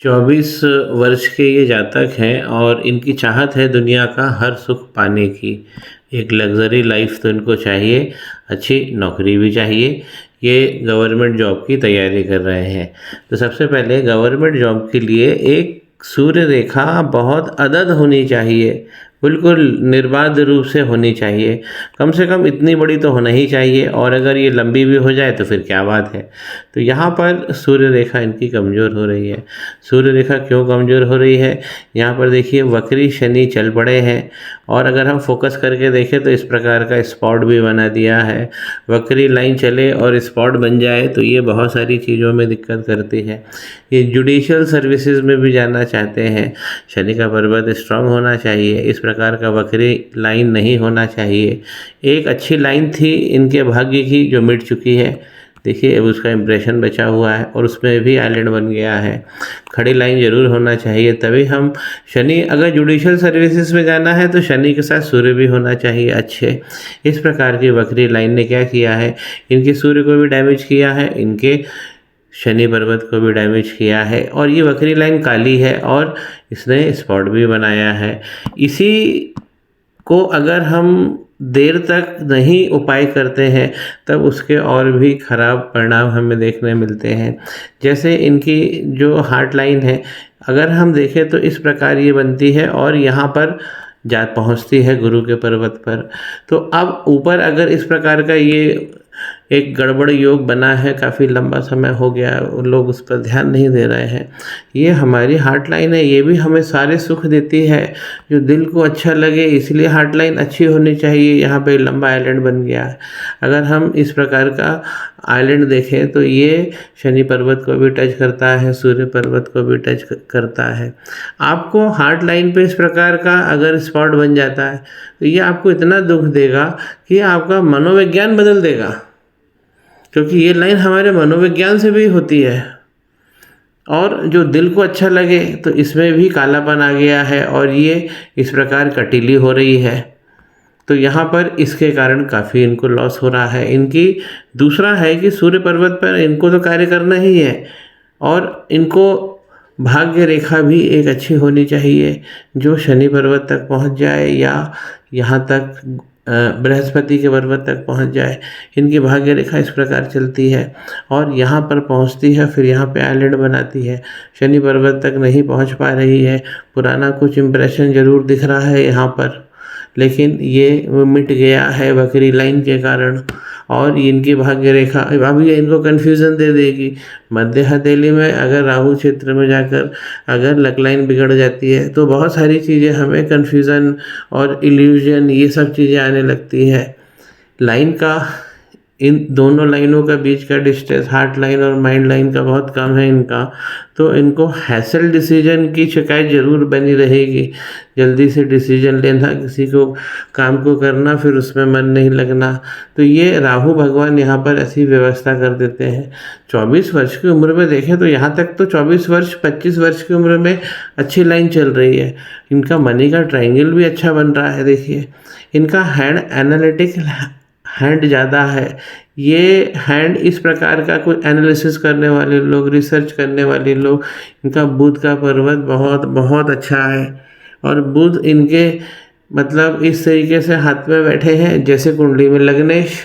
24 वर्ष के ये जातक हैं और इनकी चाहत है दुनिया का हर सुख पाने की। एक लग्ज़री लाइफ़ तो इनको चाहिए, अच्छी नौकरी भी चाहिए। ये गवर्नमेंट जॉब की तैयारी कर रहे हैं। तो सबसे पहले गवर्नमेंट जॉब के लिए एक सूर्य रेखा बहुत अदद होनी चाहिए, बिल्कुल निर्बाध रूप से होनी चाहिए। कम से कम इतनी बड़ी तो होना ही चाहिए, और अगर ये लंबी भी हो जाए तो फिर क्या बात है। तो यहाँ पर सूर्य रेखा इनकी कमज़ोर हो रही है। सूर्य रेखा क्यों कमज़ोर हो रही है? यहाँ पर देखिए वक्री शनि चल पड़े हैं, और अगर हम फोकस करके देखें तो इस प्रकार का स्पॉट भी बना दिया है। वक्री लाइन चले और स्पॉट बन जाए तो ये बहुत सारी चीज़ों में दिक्कत करती है। ये जुडिशियल सर्विसेज में भी जाना चाहते हैं। शनि का पर्वत स्ट्रांग होना चाहिए, इस प्रकार का वक्री लाइन नहीं होना चाहिए। एक अच्छी लाइन थी इनके भाग्य की जो मिट चुकी है, देखिए अब उसका इम्प्रेशन बचा हुआ है और उसमें भी आइलैंड बन गया है। खड़ी लाइन जरूर होना चाहिए, तभी हम शनि, अगर जुडिशियल सर्विसेज में जाना है तो शनि के साथ सूर्य भी होना चाहिए अच्छे। इस प्रकार की वक्री लाइन ने क्या किया है, इनके सूर्य को भी डैमेज किया है, इनके शनि पर्वत को भी डैमेज किया है, और ये वक्री लाइन काली है और इसने स्पॉट भी बनाया है। इसी को अगर हम देर तक नहीं उपाय करते हैं तब उसके और भी ख़राब परिणाम हमें देखने मिलते हैं। जैसे इनकी जो हार्ट लाइन है, अगर हम देखें तो इस प्रकार ये बनती है और यहाँ पर जा पहुँचती है गुरु के पर्वत पर। तो अब ऊपर अगर इस प्रकार का ये एक गड़बड़ योग बना है, काफ़ी लंबा समय हो गया, लोग उस पर ध्यान नहीं दे रहे हैं। ये हमारी हार्ट लाइन है, ये भी हमें सारे सुख देती है जो दिल को अच्छा लगे, इसलिए हार्ट लाइन अच्छी होनी चाहिए। यहाँ पे लंबा आइलैंड बन गया है। अगर हम इस प्रकार का आइलैंड देखें तो ये शनि पर्वत को भी टच करता है, सूर्य पर्वत को भी टच करता है। आपको हार्ट लाइन पे इस प्रकार का अगर स्पॉट बन जाता है तो ये आपको इतना दुख देगा कि आपका मनोविज्ञान बदल देगा, क्योंकि ये लाइन हमारे मनोविज्ञान से भी होती है। और जो दिल को अच्छा लगे तो इसमें भी कालापन आ गया है और ये इस प्रकार कटीली हो रही है। तो यहाँ पर इसके कारण काफ़ी इनको लॉस हो रहा है। इनकी दूसरा है कि सूर्य पर्वत पर इनको तो कार्य करना ही है, और इनको भाग्य रेखा भी एक अच्छी होनी चाहिए जो शनि पर्वत तक पहुँच जाए या यहाँ तक बृहस्पति के पर्वत तक पहुँच जाए। इनकी भाग्य रेखा इस प्रकार चलती है और यहाँ पर पहुँचती है, फिर यहाँ पे आइलैंड बनाती है। शनि पर्वत तक नहीं पहुँच पा रही है, पुराना कुछ इम्प्रेशन ज़रूर दिख रहा है यहाँ पर, लेकिन ये मिट गया है वक्री लाइन के कारण। और इनकी भाग्य रेखा अभी इनको कन्फ्यूज़न दे देगी। मध्य हथेली में अगर राहु क्षेत्र में जाकर अगर लक लाइन बिगड़ जाती है तो बहुत सारी चीज़ें हमें कन्फ्यूज़न और इल्यूजन ये सब चीज़ें आने लगती है। लाइन का, इन दोनों लाइनों का बीच का डिस्टेंस हार्ट लाइन और माइंड लाइन का बहुत कम है इनका, तो इनको हैसल डिसीजन की शिकायत ज़रूर बनी रहेगी। जल्दी से डिसीजन लेना, किसी को काम को करना, फिर उसमें मन नहीं लगना। तो ये राहु भगवान यहाँ पर ऐसी व्यवस्था कर देते हैं। 24 वर्ष की उम्र में देखें तो यहाँ तक तो 24 वर्ष 25 वर्ष की उम्र में अच्छी लाइन चल रही है। इनका मनी का ट्रायंगल भी अच्छा बन रहा है। देखिए इनका हैंड एनालिटिक हैंड ज़्यादा है। ये हैंड इस प्रकार का कोई एनालिसिस करने वाले लोग, रिसर्च करने वाले लोग, इनका बुध का पर्वत बहुत बहुत अच्छा है। और बुध इनके मतलब इस तरीके से हाथ में बैठे हैं जैसे कुंडली में लग्नेश,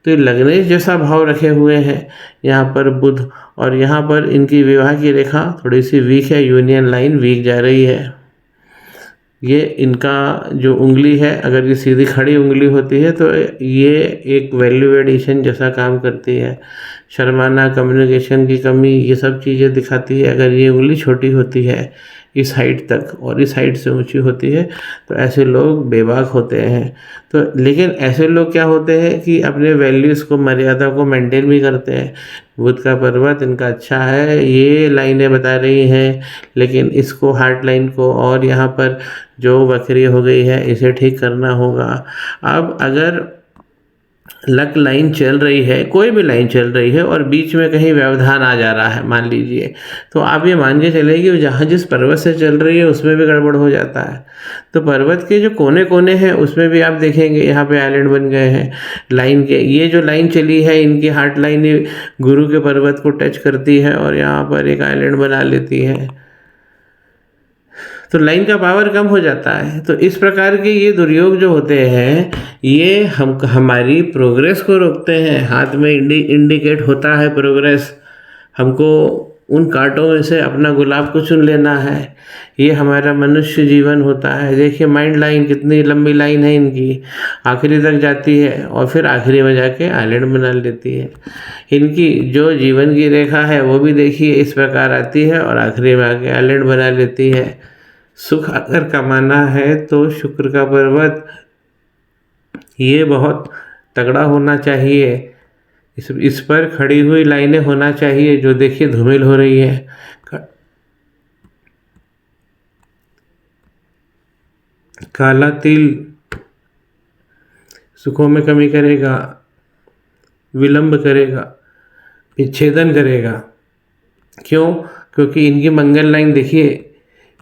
तो ये लग्नेश जैसा भाव रखे हुए हैं यहाँ पर बुध। और यहाँ पर इनकी विवाह की रेखा थोड़ी सी वीक है, यूनियन लाइन वीक जा रही है। ये इनका जो उंगली है, अगर ये सीधी खड़ी उंगली होती है तो ये एक वैल्यू एडिशन जैसा काम करती है। शर्माना, कम्युनिकेशन की कमी, ये सब चीज़ें दिखाती है। अगर ये उंगली छोटी होती है इस हाइट तक और इस हाइट से ऊंची होती है तो ऐसे लोग बेबाक होते हैं। तो लेकिन ऐसे लोग क्या होते हैं कि अपने वैल्यूज़ को, मर्यादा को मेंटेन भी करते हैं। बुध का पर्वत इनका अच्छा है, ये लाइनें बता रही हैं, लेकिन इसको हार्ट लाइन को और यहाँ पर जो वक्री हो गई है इसे ठीक करना होगा। अब अगर लक लाइन चल रही है, कोई भी लाइन चल रही है और बीच में कहीं व्यवधान आ जा रहा है मान लीजिए, तो आप ये मान के चले कि जहाँ जिस पर्वत से चल रही है उसमें भी गड़बड़ हो जाता है। तो पर्वत के जो कोने कोने हैं उसमें भी आप देखेंगे यहाँ पे आइलैंड बन गए हैं लाइन के। ये जो लाइन चली है इनकी हार्ट लाइन गुरु के पर्वत को टच करती है और यहाँ पर एक आइलैंड बना लेती है, तो लाइन का पावर कम हो जाता है। तो इस प्रकार के ये दुर्योग जो होते हैं ये हमारी प्रोग्रेस को रोकते हैं। हाथ में इंडिकेट होता है प्रोग्रेस, हमको उन कांटों में से अपना गुलाब को चुन लेना है। ये हमारा मनुष्य जीवन होता है। देखिए माइंड लाइन कितनी लंबी लाइन है इनकी, आखिरी तक जाती है और फिर आखिरी में जाके आइलैंड बना लेती है। इनकी जो जीवन की रेखा है वो भी देखिए इस प्रकार आती है और आखिरी में आके आइलैंड बना लेती है। सुख अगर कमाना है तो शुक्र का पर्वत ये बहुत तगड़ा होना चाहिए, इस पर खड़ी हुई लाइनें होना चाहिए। जो देखिए धूमिल हो रही है, काला तिल सुखों में कमी करेगा, विलंब करेगा, विच्छेदन करेगा। क्यों? क्योंकि इनकी मंगल लाइन देखिए,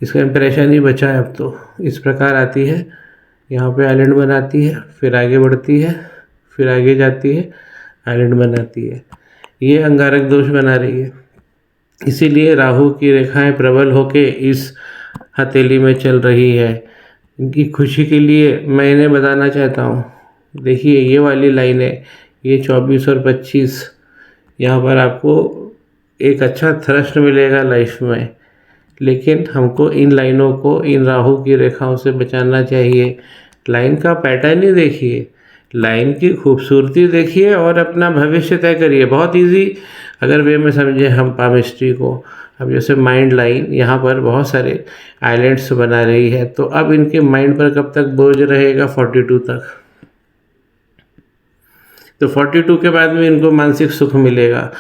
इसका इंप्रेशन ही बचा है। अब तो इस प्रकार आती है, यहाँ पे आइलैंड बनाती है, फिर आगे बढ़ती है, फिर आगे जाती है, आइलैंड बनाती है। ये अंगारक दोष बना रही है। इसीलिए राहु की रेखाएं प्रबल होके इस हथेली में चल रही है। इनकी खुशी के लिए मैं इन्हें बताना चाहता हूँ। देखिए ये वाली लाइनें, ये 24 और 25, यहाँ पर आपको एक अच्छा थ्रस्ट मिलेगा लाइफ में। लेकिन हमको इन लाइनों को, इन राहु की रेखाओं से बचाना चाहिए। लाइन का पैटर्न ही देखिए, लाइन की खूबसूरती देखिए और अपना भविष्य तय करिए। बहुत इजी अगर वे में समझे हम पामिस्ट्री को। अब जैसे माइंड लाइन यहाँ पर बहुत सारे आइलैंड्स बना रही है, तो अब इनके माइंड पर कब तक बोझ रहेगा? 42 तक। तो 42 के बाद में इनको मानसिक सुख मिलेगा।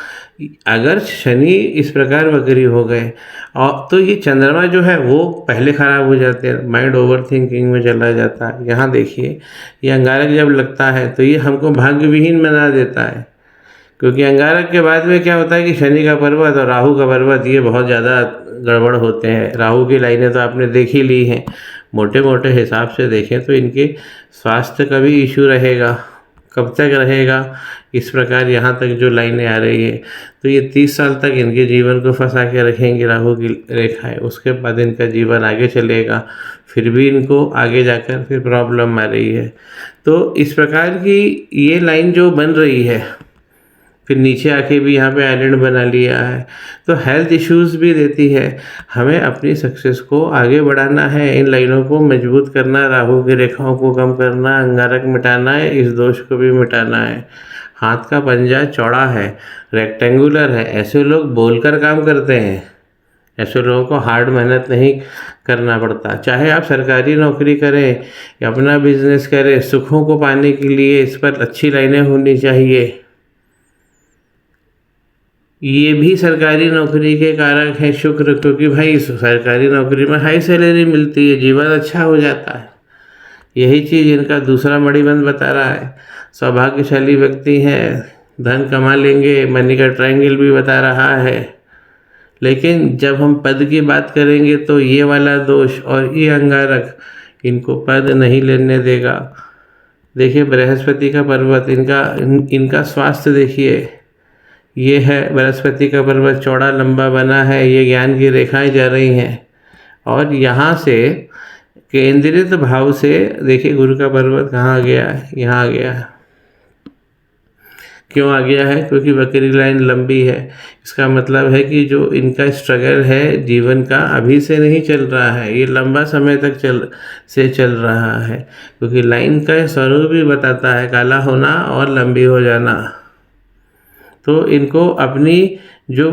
अगर शनि इस प्रकार वक्री हो गए और तो ये चंद्रमा जो है वो पहले खराब हो जाते हैं, माइंड ओवर थिंकिंग में चला जाता है। यहाँ देखिए ये अंगारक जब लगता है तो ये हमको भाग्य विहीन बना देता है, क्योंकि अंगारक के बाद में क्या होता है कि शनि का पर्वत और राहु का पर्वत ये बहुत ज़्यादा गड़बड़ होते हैं। राहु की लाइनें तो आपने देख ही ली हैं, मोटे मोटे हिसाब से देखें तो इनके स्वास्थ्य का भी इशू रहेगा। कब तक रहेगा? इस प्रकार यहाँ तक जो लाइनें आ रही है तो ये 30 साल तक इनके जीवन को फंसा के रखेंगे राहु की रेखाएं। उसके बाद इनका जीवन आगे चलेगा, फिर भी इनको आगे जाकर फिर प्रॉब्लम आ रही है। तो इस प्रकार की ये लाइन जो बन रही है, फिर नीचे आके भी यहाँ पे आइलैंड बना लिया है, तो हेल्थ इश्यूज भी देती है। हमें अपनी सक्सेस को आगे बढ़ाना है, इन लाइनों को मजबूत करना, राहु की रेखाओं को कम करना, अंगारक मिटाना है, इस दोष को भी मिटाना है। हाथ का पंजा चौड़ा है, रेक्टेंगुलर है, ऐसे लोग बोलकर काम करते हैं। ऐसे लोगों को हार्ड मेहनत नहीं करना पड़ता। चाहे आप सरकारी नौकरी करें या अपना बिजनेस करें, सुखों को पाने के लिए इस पर अच्छी लाइनें होनी चाहिए। ये भी सरकारी नौकरी के कारक है शुक्र, क्योंकि भाई सरकारी नौकरी में हाई सैलरी मिलती है, जीवन अच्छा हो जाता है। यही चीज़ इनका दूसरा मणिबंध बता रहा है। सौभाग्यशाली व्यक्ति हैं, धन कमा लेंगे, मनी का ट्रायंगल भी बता रहा है। लेकिन जब हम पद की बात करेंगे तो ये वाला दोष और ये अंगारक इनको पद नहीं लेने देगा। देखिए बृहस्पति का पर्वत, इनका स्वास्थ्य देखिए, ये है बृहस्पति का पर्वत, चौड़ा लंबा बना है, ये ज्ञान की रेखाएं जा रही हैं। और यहाँ से केंद्रित भाव से देखिए गुरु का पर्वत कहाँ आ गया है? यहाँ आ गया है। क्यों आ गया है? क्योंकि वक्री लाइन लंबी है। इसका मतलब है कि जो इनका स्ट्रगल है जीवन का अभी से नहीं चल रहा है, ये लंबा समय तक चल रहा है। क्योंकि लाइन का स्वरूप भी बताता है काला होना और लंबी हो जाना। तो इनको अपनी जो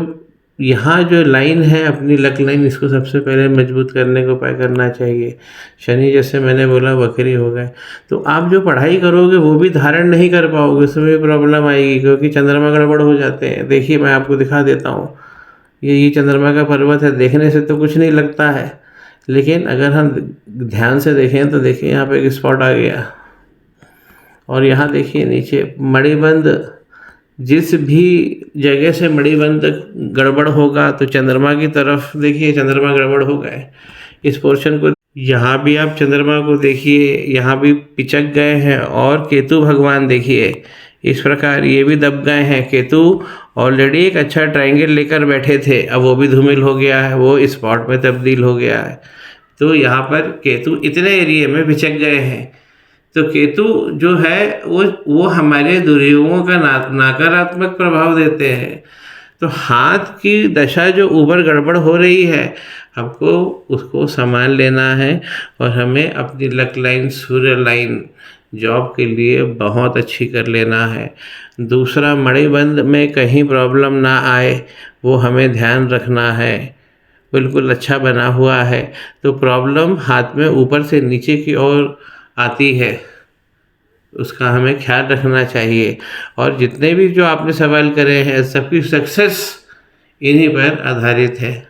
यहाँ जो लाइन है, अपनी लक लाइन, इसको सबसे पहले मजबूत करने को उपाय करना चाहिए। शनि जैसे मैंने बोला वक्री हो गए तो आप जो पढ़ाई करोगे वो भी धारण नहीं कर पाओगे, उसमें भी प्रॉब्लम आएगी, क्योंकि चंद्रमा गड़बड़ हो जाते हैं। देखिए मैं आपको दिखा देता हूँ, ये चंद्रमा का पर्वत है। देखने से तो कुछ नहीं लगता है, लेकिन अगर हम ध्यान से देखें तो देखिए यहाँ पे एक स्पॉट आ गया और यहाँ देखिए नीचे मणिबंध, जिस भी जगह से मणिबंध गड़बड़ होगा तो चंद्रमा की तरफ देखिए, चंद्रमा गड़बड़ हो गए। इस पोर्शन को यहाँ भी आप चंद्रमा को देखिए, यहाँ भी पिचक गए हैं। और केतु भगवान देखिए इस प्रकार ये भी दब गए हैं। केतु ऑलरेडी एक अच्छा ट्रायंगल लेकर बैठे थे, अब वो भी धूमिल हो गया है, वो स्पॉट में तब्दील हो गया है। तो यहाँ पर केतु इतने एरिया में पिचक गए हैं। तो केतु जो है वो हमारे दुर्योगों का नकारात्मक प्रभाव देते हैं। तो हाथ की दशा जो ऊपर गड़बड़ हो रही है, हमको उसको संभाल लेना है और हमें अपनी लक लाइन, सूर्य लाइन जॉब के लिए बहुत अच्छी कर लेना है। दूसरा, मणिबंध में कहीं प्रॉब्लम ना आए वो हमें ध्यान रखना है। बिल्कुल अच्छा बना हुआ है, तो प्रॉब्लम हाथ में ऊपर से नीचे की ओर आती है, उसका हमें ख्याल रखना चाहिए। और जितने भी जो आपने सवाल करे हैं, सबकी सक्सेस इन्हीं पर आधारित है।